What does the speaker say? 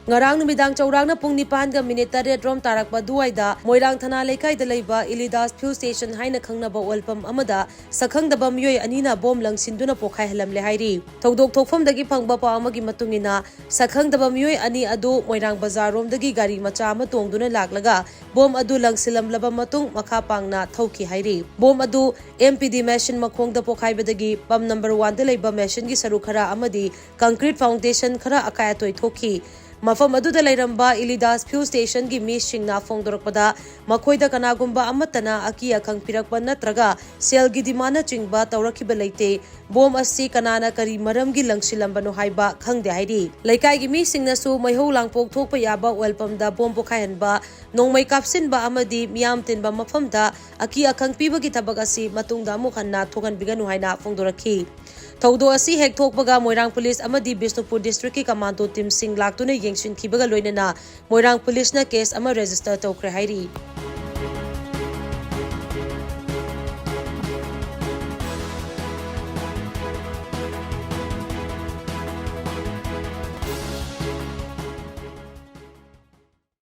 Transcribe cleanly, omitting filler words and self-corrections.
Ngarang numidang chaurangna pung 9:07 rom tarakpa duaida Moirang thana lekai laiba Ilidas fuel station haina khangnaba olpam amada sakhangdaba myoi anina bom langsinduna pokhai halamle hairi thodok thokfamdagi phangba paw amagi matungina sakhangdaba myoi ani adu Moirang bazar romdagi gari macha ama tongduna laklaga bom adu langsilamlaba matung makha pangna thauki hairi bom adu MPD machine makhongda pokhaibadagi pam number 1 da laiba machine gi saru khara amadi concrete foundation khara akaya toi thoki Mafam aduda lairamba Ilidas fuel station gi mi singna fongdorakpada makhoida kanagumba amatana aki akhang pirakpa natraga sel gi dimana chingba tawrakhiba leite bom asi kanana kari maram gi langsilambano haiba khangde hairi laikai gi mi singna su maihou langpok thokpa yaba welpam da bom pokhaihanba nongmai kapsinba amadi miam tinba mafamda aki akhang piba gi thabak asi matungda mukhanna thogan biganu haina fongdorakhi Thaudo asi hek thokpaga Moirang police amadi Bisnupur district ki commando team sing laktuna yengshin khibaga loinana Moirang police na case ama register tawkre hairi